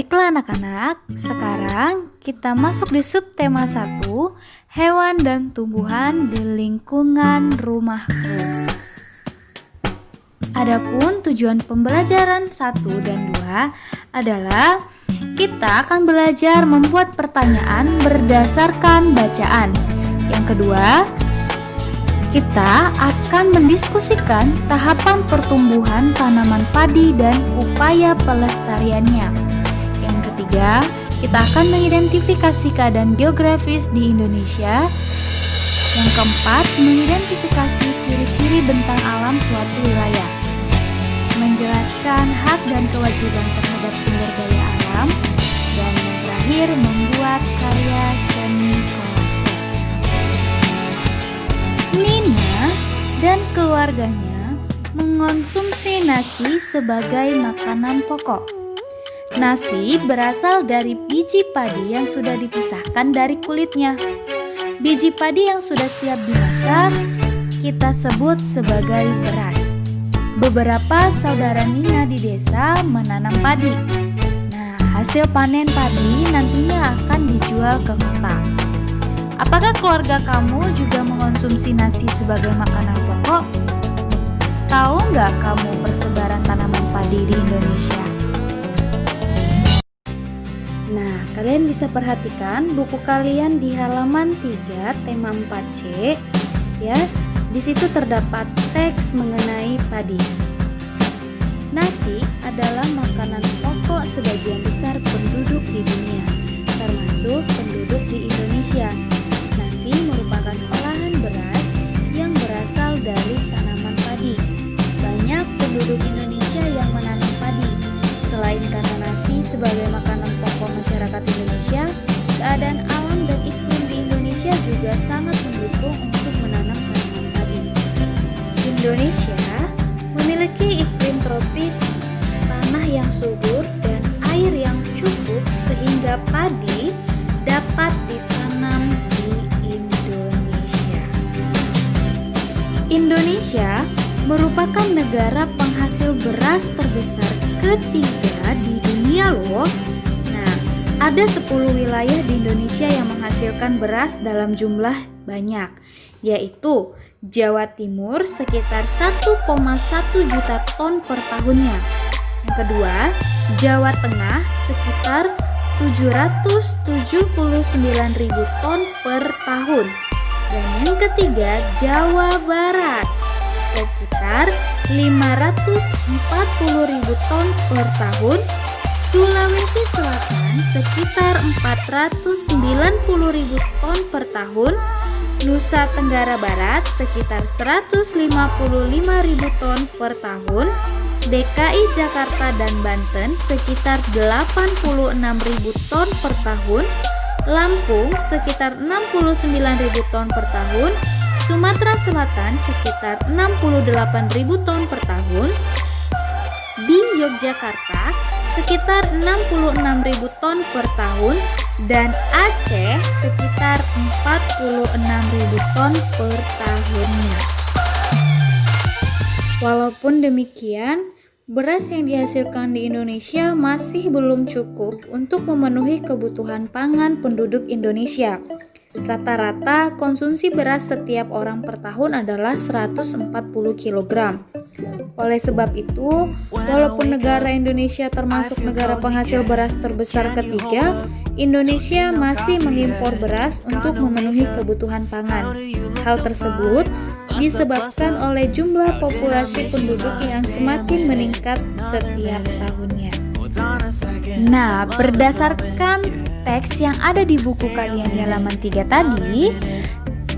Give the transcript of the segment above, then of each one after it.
Baiklah anak-anak, sekarang kita masuk di subtema 1, hewan dan tumbuhan di lingkungan rumahku. Adapun tujuan pembelajaran 1 dan 2 adalah kita akan belajar membuat pertanyaan berdasarkan bacaan. Yang kedua, kita akan mendiskusikan tahapan pertumbuhan tanaman padi dan upaya pelestariannya. Yang ketiga, kita akan mengidentifikasi keadaan geografis di Indonesia. Yang keempat, mengidentifikasi ciri-ciri bentang alam suatu wilayah. Menjelaskan hak dan kewajiban terhadap sumber daya alam. Dan yang terakhir, membuat karya seni kolase. Nina dan keluarganya mengonsumsi nasi sebagai makanan pokok. Nasi berasal dari biji padi yang sudah dipisahkan dari kulitnya. Biji padi yang sudah siap dimasak kita sebut sebagai beras. Beberapa saudara Nina di desa menanam padi. Nah, hasil panen padi nantinya akan dijual ke kota. Apakah keluarga kamu juga mengonsumsi nasi sebagai makanan pokok? Tahu nggak kamu persebaran tanaman padi di Indonesia? Nah, kalian bisa perhatikan buku kalian di halaman 3 tema 4C ya. Di situ terdapat teks mengenai padi. Nasi adalah makanan pokok sebagian besar penduduk di dunia, termasuk penduduk di Indonesia. Nasi merupakan olahan beras yang berasal dari tanaman padi. Banyak penduduk Indonesia yang menanam padi. Selain karena nasi sebagai makanan pokok masyarakat Indonesia, keadaan alam dan iklim di Indonesia juga sangat mendukung untuk menanam tanaman padi. Indonesia memiliki iklim tropis, tanah yang subur, dan air yang cukup sehingga padi dapat ditanam di Indonesia. Indonesia merupakan negara penghasil beras terbesar ketiga di dunia loh. Nah, ada 10 wilayah di Indonesia yang menghasilkan beras dalam jumlah banyak, yaitu Jawa Timur sekitar 1,1 juta ton per tahunnya. Yang kedua, Jawa Tengah sekitar 779.000 ton per tahun. Dan yang ketiga, Jawa Barat sekitar 540.000 ton per tahun, Sulawesi Selatan sekitar 490.000 ton per tahun, Nusa Tenggara Barat sekitar 155.000 ton per tahun, DKI Jakarta dan Banten sekitar 86.000 ton per tahun, Lampung sekitar 69.000 ton per tahun, Sumatera Selatan sekitar 68.000 ton per tahun, di Yogyakarta sekitar 66.000 ton per tahun, dan Aceh sekitar 46.000 ton per tahunnya. Walaupun demikian, beras yang dihasilkan di Indonesia masih belum cukup untuk memenuhi kebutuhan pangan penduduk Indonesia. Rata-rata konsumsi beras setiap orang per tahun adalah 140 kg. Oleh sebab itu, walaupun negara Indonesia termasuk negara penghasil beras terbesar ketiga, Indonesia masih mengimpor beras untuk memenuhi kebutuhan pangan. Hal tersebut disebabkan oleh jumlah populasi penduduk yang semakin meningkat setiap tahunnya. Nah, berdasarkan teks yang ada di buku kalian di halaman 3 tadi,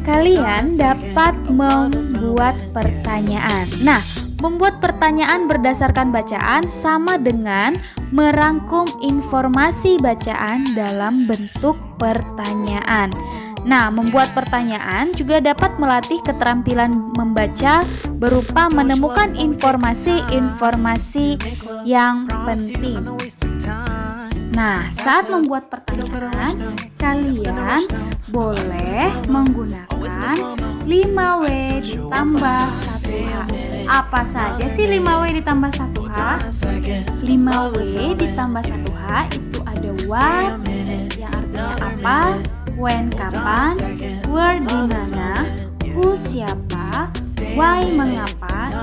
kalian dapat membuat pertanyaan. Nah, membuat pertanyaan berdasarkan bacaan sama dengan merangkum informasi bacaan dalam bentuk pertanyaan. Nah, membuat pertanyaan juga dapat melatih keterampilan membaca berupa menemukan informasi-informasi yang penting. Nah, saat membuat pertanyaan, kalian boleh menggunakan 5W ditambah 1H. Apa saja sih 5W ditambah 1H? 5W ditambah 1H itu what yang artinya apa, when kapan, where di mana, who siapa, why mengapa,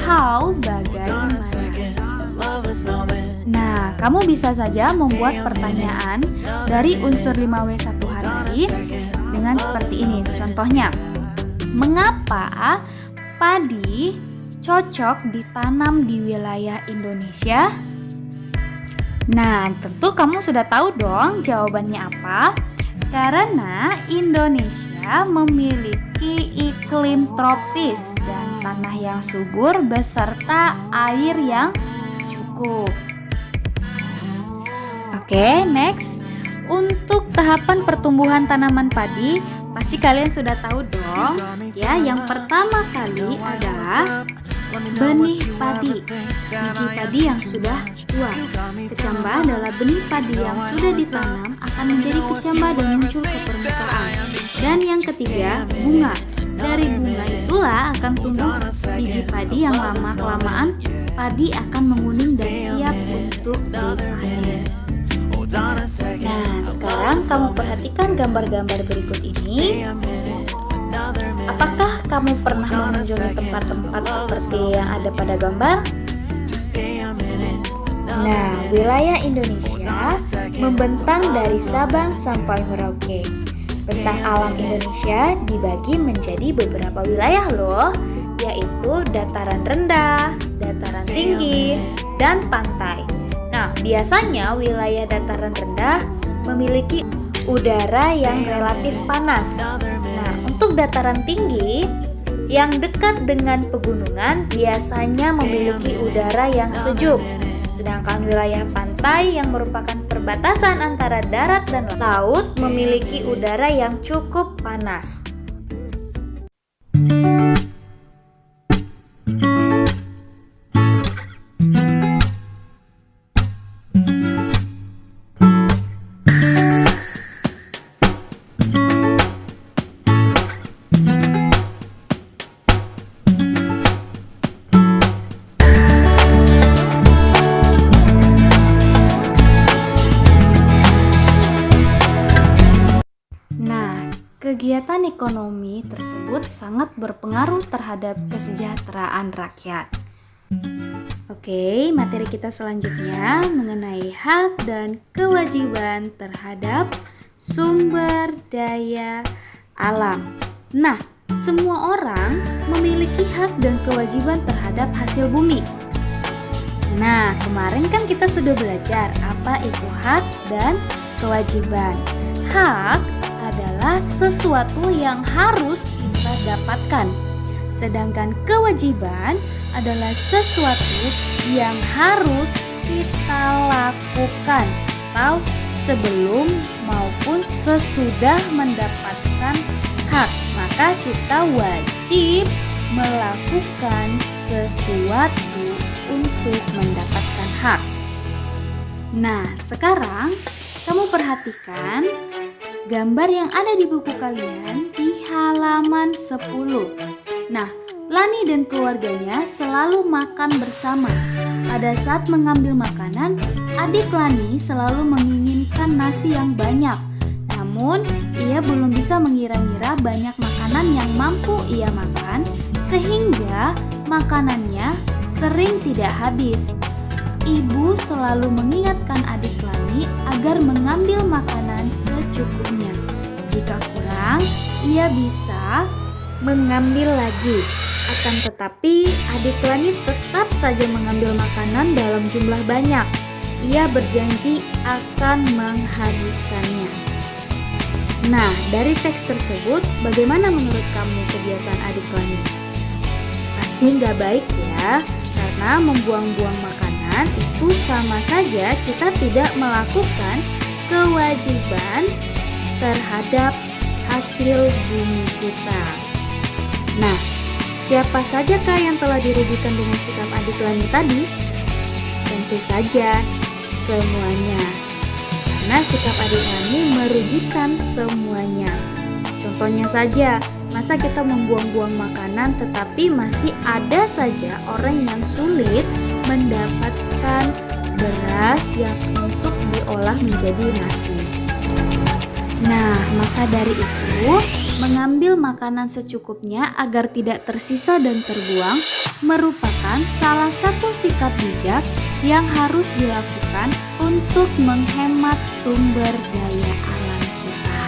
how bagaimana. Nah, kamu bisa saja membuat pertanyaan dari unsur 5W sehari-hari dengan seperti ini. Contohnya, mengapa padi cocok ditanam di wilayah Indonesia? Nah, tentu kamu sudah tahu dong jawabannya apa. Karena Indonesia memiliki iklim tropis dan tanah yang subur beserta air yang cukup. Oke, next. Untuk tahapan pertumbuhan tanaman padi, pasti kalian sudah tahu dong. Ya, yang pertama kali adalah benih padi, biji padi yang sudah tua. Kecambah adalah benih padi yang sudah ditanam akan menjadi kecambah dan muncul ke permukaan. Dan yang ketiga, bunga. Dari bunga itulah akan tumbuh biji padi yang lama-kelamaan padi akan menguning dan siap untuk dipanen. Nah, sekarang kamu perhatikan gambar-gambar berikut ini. Apakah kamu pernah mengunjungi tempat-tempat seperti yang ada pada gambar? Nah, wilayah Indonesia membentang dari Sabang sampai Merauke. Bentang alam Indonesia dibagi menjadi beberapa wilayah loh, yaitu dataran rendah, dataran tinggi, dan pantai. Nah, biasanya wilayah dataran rendah memiliki udara yang relatif panas. Nah, untuk dataran tinggi yang dekat dengan pegunungan biasanya memiliki udara yang sejuk. Sedangkan wilayah pantai yang merupakan perbatasan antara darat dan laut memiliki udara yang cukup panas. Kegiatan ekonomi tersebut sangat berpengaruh terhadap kesejahteraan rakyat. Oke, materi kita selanjutnya mengenai hak dan kewajiban terhadap sumber daya alam. Nah, semua orang memiliki hak dan kewajiban terhadap hasil bumi. Nah, kemarin kan kita sudah belajar apa itu hak dan kewajiban. Hak adalah sesuatu yang harus kita dapatkan. Sedangkan kewajiban adalah sesuatu yang harus kita lakukan atau sebelum maupun sesudah mendapatkan hak. Maka kita wajib melakukan sesuatu untuk mendapatkan hak. Nah, sekarang kamu perhatikan gambar yang ada di buku kalian di halaman 10. Nah, Lani dan keluarganya selalu makan bersama. Pada saat mengambil makanan, adik Lani selalu menginginkan nasi yang banyak. Namun, ia belum bisa mengira-ngira banyak makanan yang mampu ia makan, sehingga makanannya sering tidak habis. Ibu selalu mengingatkan adik Lani agar mengambil makanan secukupnya. Jika kurang, ia bisa mengambil lagi. Akan tetapi, adik Lani tetap saja mengambil makanan dalam jumlah banyak. Ia berjanji akan menghabiskannya. Nah, dari teks tersebut, bagaimana menurut kamu kebiasaan adik Lani? Pasti nggak baik ya, karena membuang-buang makanan itu sama saja kita tidak melakukan kewajiban terhadap hasil bumi kita. Nah, siapa sajakah yang telah dirugikan dengan sikap adik Lani tadi? Tentu saja semuanya. Karena sikap adik Lani merugikan semuanya. Contohnya saja, masa kita membuang-buang makanan tetapi masih ada saja orang yang sulit mendapatkan beras yang untuk diolah menjadi nasi. Nah, maka dari itu, mengambil makanan secukupnya agar tidak tersisa dan terbuang merupakan salah satu sikap bijak yang harus dilakukan untuk menghemat sumber daya alam kita.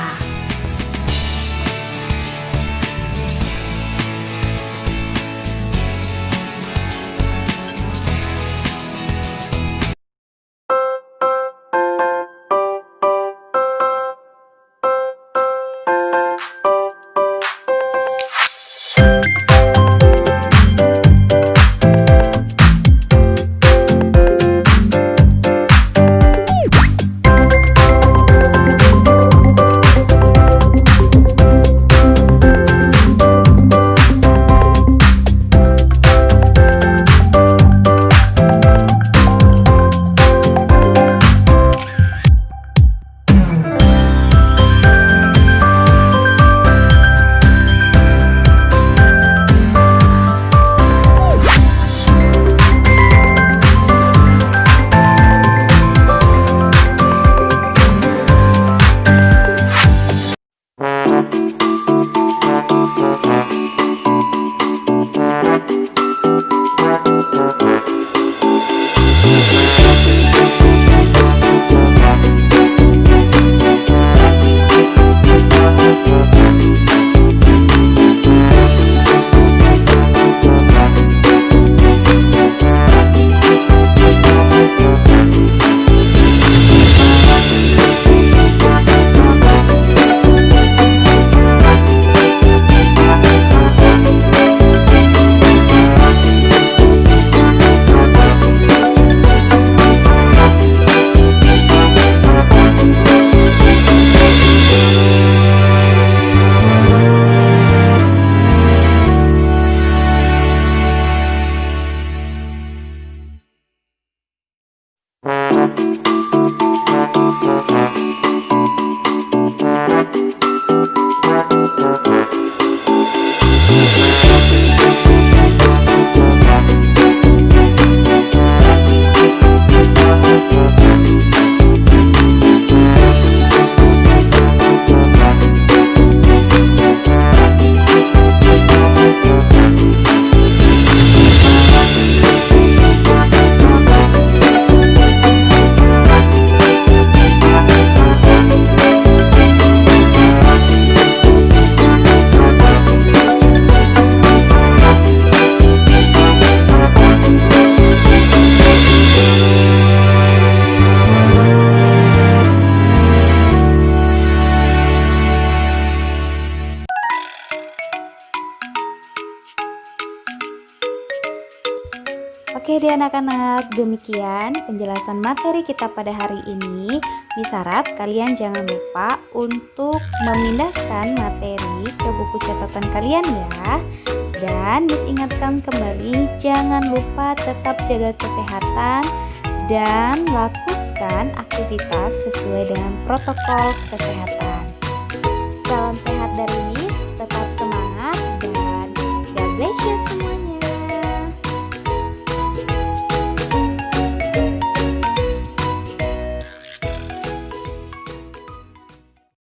Oke deh anak-anak, demikian penjelasan materi kita pada hari ini. Miss harap kalian jangan lupa untuk memindahkan materi ke buku catatan kalian ya. Dan Miss ingatkan kembali, jangan lupa tetap jaga kesehatan dan lakukan aktivitas sesuai dengan protokol kesehatan.